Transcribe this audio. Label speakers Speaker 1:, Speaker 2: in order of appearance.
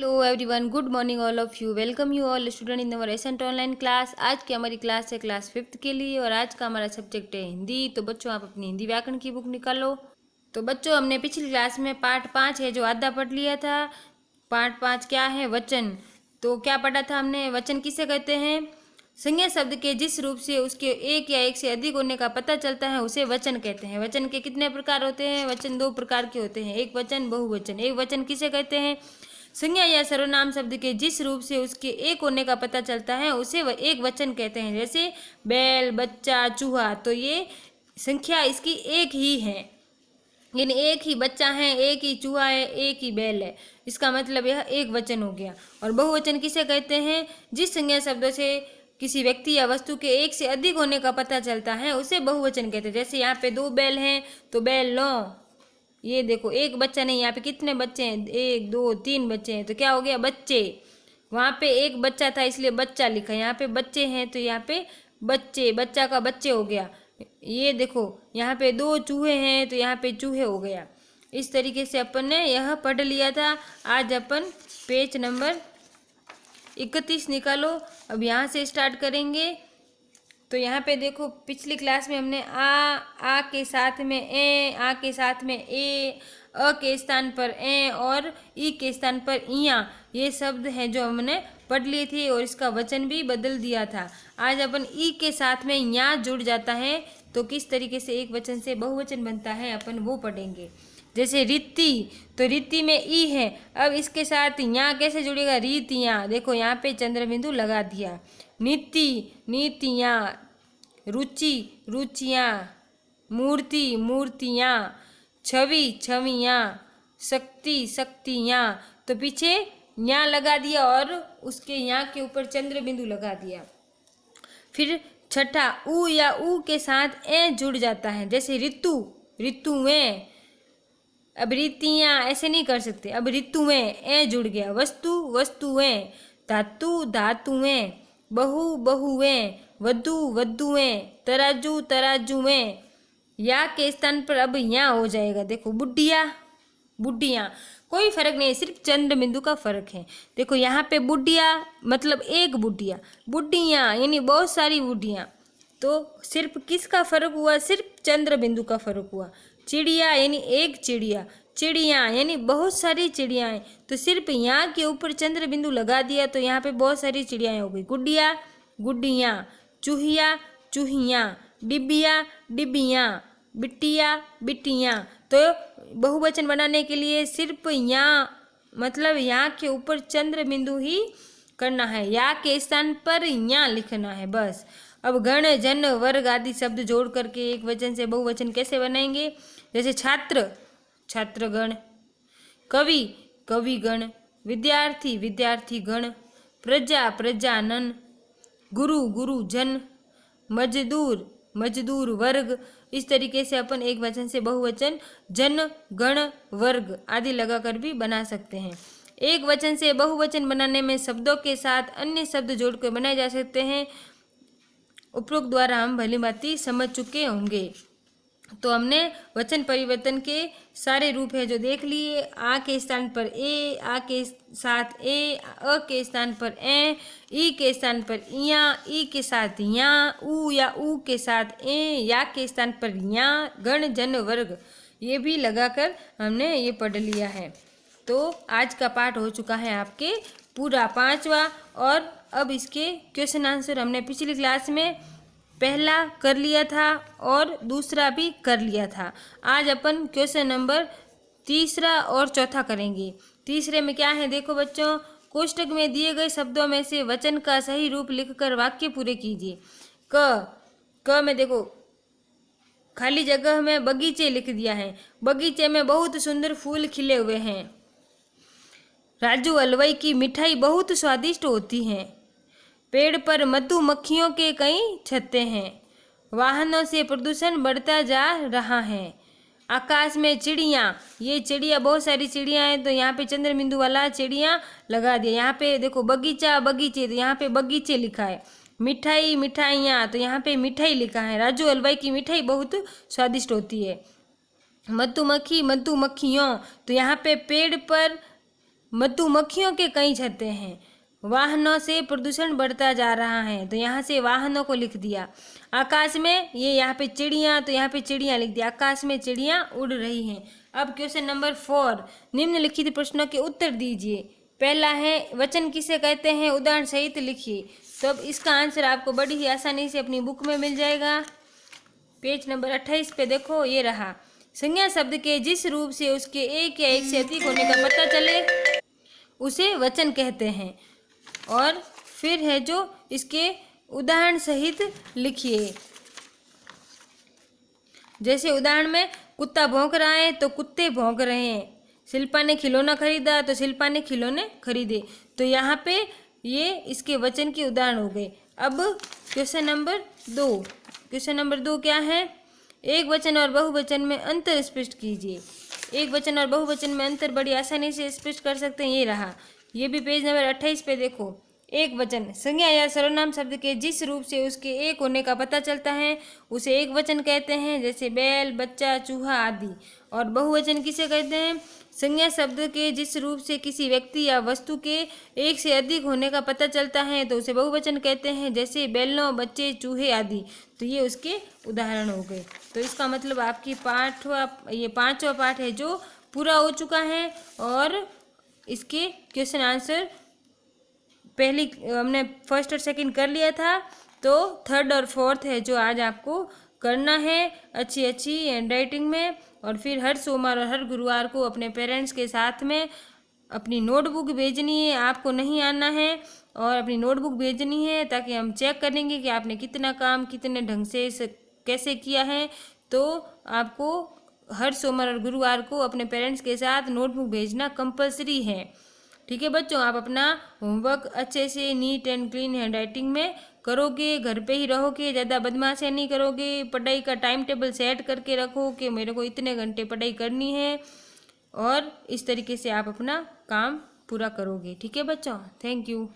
Speaker 1: Hello everyone, good morning all of you. Welcome you all student in our accent online class. आज की हमारी class है class 5th के लिए और आज का हमारा सब्जेक्ट है हिंदी। तो बच्चों आप अपनी हिंदी व्याकरण की बुक निकालो। तो बच्चों हमने पिछली क्लास में पार्ट 5 है जो आधा पढ़ लिया था। पार्ट 5 क्या है? वचन। तो क्या पढ़ा था हमने? वचन किसे कहते हैं? संज्ञा शब्द के जिस रूप से उसके एक या एक से अधिक होने का पता चलता है उसे वचन कहते हैं। वचन के कितने प्रकार होते हैं? वचन दो प्रकार के होते हैं, एक वचन, बहुवचन। एक वचन किसे कहते हैं? संज्ञा या सर्वनाम शब्द के जिस रूप से उसके एक होने का पता चलता है उसे एक वचन कहते हैं। जैसे बैल, बच्चा, चूहा। तो ये संख्या इसकी एक ही है, यानी एक ही बच्चा है, एक ही चूहा है, एक ही बैल है। इसका मतलब यह एक वचन हो गया। और बहुवचन किसे कहते हैं? जिस संज्ञा शब्द से किसी व्यक्ति या वस्तु के एक से अधिक होने का पता चलता है उसे बहुवचन कहते हैं। जैसे यहाँ पे 2 बैल हैं तो बैल 9। ये देखो एक बच्चा नहीं, यहाँ पे कितने बच्चे हैं? 1 2 3 बच्चे हैं, तो क्या हो गया? बच्चे। वहाँ पे एक बच्चा था इसलिए बच्चा लिखा, यहाँ पे बच्चे हैं तो यहाँ पे बच्चे, बच्चा का बच्चे हो गया। ये देखो यहाँ पे 2 चूहे हैं तो यहाँ पे चूहे हो गया। इस तरीके से अपन ने यह पढ़ लिया था। आज अपन पेज नंबर 31 निकालो। अब यहाँ से स्टार्ट करेंगे। तो यहाँ पे देखो पिछली क्लास में हमने आ के साथ में ए, आ के साथ में ए, अ के स्थान पर ए और ई के स्थान पर इया, ये शब्द हैं जो हमने पढ़ लिए थे और इसका वचन भी बदल दिया था। आज अपन ई के साथ में या जुड़ जाता है तो किस तरीके से एक वचन से बहुवचन बनता है अपन वो पढ़ेंगे। जैसे रीति, तो रीति में ई है, अब इसके साथ यहाँ कैसे जुड़ेगा? रीतियाँ। देखो यहाँ पे चंद्र बिंदु लगा दिया। नीति, नीतियाँ। रुचि, रुचियाँ। मूर्ति, मूर्तियाँ। छवि, छवियाँ। शक्ति, शक्तियाँ। तो पीछे यहाँ लगा दिया और उसके यहाँ के ऊपर चंद्र बिंदु लगा दिया। फिर छठा ऊ या ऊ के साथ ए जुड़ जाता है। जैसे ऋतु, ऋतुएं। अब रीतियाँ ऐसे नहीं कर सकते, अब ऋतुएं, ए जुड़ गया। वस्तु, वस्तुएं। धातु, धातुएं। बहु, बहुएं। वधु, वधुएं। तराजू, तराजूएं। या के स्थान पर अब यहाँ हो जाएगा। देखो बुढ़िया, बुढ़िया। कोई फर्क नहीं है, सिर्फ चंद्र बिंदु का फर्क है। देखो यहाँ पे बुढ़िया मतलब एक बुढ़िया, बुढ़ियाँ यानी बहुत सारी बुढ़ियाँ। तो सिर्फ किसका फर्क हुआ? सिर्फ चंद्र बिंदु का फर्क हुआ। चिड़िया यानी एक चिड़िया, चिड़िया यानी बहुत सारी चिड़ियाएँ। तो सिर्फ यहाँ के ऊपर चंद्र बिंदु लगा दिया तो यहाँ पे बहुत सारी चिड़ियाएँ हो गई। गुड्डिया, गुड्डियाँ। चूहिया, चूहियाँ। डिबिया, डिबियाँ। बिटिया, बिटियाँ। तो बहुवचन बनाने के लिए सिर्फ यहाँ मतलब यहाँ के ऊपर चंद्र बिंदु ही करना है, या के स्थान पर यहाँ लिखना है बस। अब गण, जन, वर्ग आदि शब्द जोड़ करके एक वचन से बहुवचन कैसे बनाएंगे? जैसे छात्र, छात्रगण। कवि, कविगण। विद्यार्थी, विद्यार्थीगण। प्रजा, प्रजानन। गुरु, गुरुजन। मजदूर, मजदूर वर्ग। इस तरीके से अपन एक वचन से बहुवचन जन, गण, वर्ग आदि लगाकर भी बना सकते हैं। एक वचन से बहुवचन बनाने में शब्दों के साथ अन्य शब्द जोड़कर बनाए जा सकते हैं। उपरोक्त द्वारा हम भली भांति समझ चुके होंगे। तो हमने वचन परिवर्तन के सारे रूप है जो देख लिए। आ के स्थान पर ए, आ के साथ ए, अ के स्थान पर ए, ई के स्थान पर इया, ई के साथ या, ऊ या ऊ के साथ ए, या के स्थान पर या, गण, जन, वर्ग ये भी लगाकर हमने ये पढ़ लिया है। तो आज का पाठ हो चुका है आपके पूरा 5वां। और अब इसके क्वेश्चन आंसर हमने पिछली क्लास में पहला कर लिया था और दूसरा भी कर लिया था। आज अपन क्वेश्चन नंबर 3 और 4 करेंगे। तीसरे में क्या है? देखो बच्चों, कोष्टक में दिए गए शब्दों में से वचन का सही रूप लिखकर वाक्य पूरे कीजिए। क में देखो खाली जगह में बगीचे लिख दिया है। बगीचे में बहुत सुंदर फूल खिले हुए हैं। राजू हलवाई की मिठाई बहुत स्वादिष्ट होती है। पेड़ पर मधुमक्खियों के कई छत्ते हैं। वाहनों से प्रदूषण बढ़ता जा रहा है। आकाश में चिड़ियाँ, ये चिड़िया बहुत सारी चिड़ियाँ हैं तो यहाँ पे चंद्र बिंदु वाला चिड़ियाँ लगा दिया। यहाँ पे देखो बगीचा, बगीचे, तो यहाँ पे बगीचे लिखा है। मिठाई, मिठाइयाँ, तो यहाँ पे मिठाई लिखा है। राजू हलवाई की मिठाई बहुत स्वादिष्ट होती है। मधुमक्खी, मधुमक्खियों, तो यहाँ पे पेड़ पर मधुमक्खियों के कई छत्ते हैं। वाहनों से प्रदूषण बढ़ता जा रहा है, तो यहाँ से वाहनों को लिख दिया। आकाश में, ये यहाँ पे चिड़िया, तो यहाँ पे चिड़िया लिख दिया। आकाश में चिड़िया उड़ रही हैं। अब क्वेश्चन नंबर 4, निम्नलिखित प्रश्नों के उत्तर दीजिए। पहला है वचन किसे कहते हैं, उदाहरण सहित लिखिए। तो अब इसका आंसर आपको बड़ी ही आसानी से अपनी बुक में मिल जाएगा। पेज नंबर 28 पे देखो, ये रहा। संज्ञा शब्द के जिस रूप से उसके एक या एक से अधिक होने का पता चले उसे वचन कहते हैं। और फिर है जो इसके उदाहरण सहित लिखिए। जैसे उदाहरण में कुत्ता भौंक रहा है तो कुत्ते भौंक रहे हैं। शिल्पा ने खिलौना खरीदा तो शिल्पा ने खिलौने खरीदे। तो यहाँ पे ये इसके वचन के उदाहरण हो गए। अब क्वेश्चन नंबर 2। क्वेश्चन नंबर 2 क्या है, एक वचन और बहुवचन में अंतर स्पष्ट कीजिए। एक वचन और बहुवचन में अंतर बड़ी आसानी से स्पष्ट कर सकते हैं। ये रहा, ये भी पेज नंबर 28 पे देखो। एक वचन संज्ञा या सर्वनाम शब्द के जिस रूप से उसके एक होने का पता चलता है उसे एक वचन कहते हैं, जैसे बैल, बच्चा, चूहा आदि। और बहुवचन किसे कहते हैं, संज्ञा शब्द के जिस रूप से किसी व्यक्ति या वस्तु के एक से अधिक होने का पता चलता है तो उसे बहुवचन कहते हैं, जैसे बैलों, बच्चे, चूहे आदि। तो ये उसके उदाहरण हो गए। तो इसका मतलब आपकी ये 5वां पाठ है जो पूरा हो चुका है। और इसके क्वेश्चन आंसर पहली हमने फर्स्ट और सेकंड कर लिया था, तो थर्ड और फोर्थ है जो आज आपको करना है अच्छी हैंड राइटिंग में। और फिर हर सोमवार और हर गुरुवार को अपने पेरेंट्स के साथ में अपनी नोटबुक भेजनी है। आपको नहीं आना है और अपनी नोटबुक भेजनी है, ताकि हम चेक करेंगे कि आपने कितना काम कितने ढंग से कैसे किया है। तो आपको हर सोमवार और गुरुवार को अपने पेरेंट्स के साथ नोटबुक भेजना कंपलसरी है। ठीक है बच्चों, आप अपना होमवर्क अच्छे से neat and clean hand writing में करोगे, घर पे ही रहोगे, ज़्यादा बदमाशी नहीं करोगे, पढ़ाई का टाइम टेबल सेट करके रखो कि मेरे को इतने घंटे पढ़ाई करनी है, और इस तरीके से आप अपना काम पूरा करोगे। ठीक है बच्चों, थैंक यू।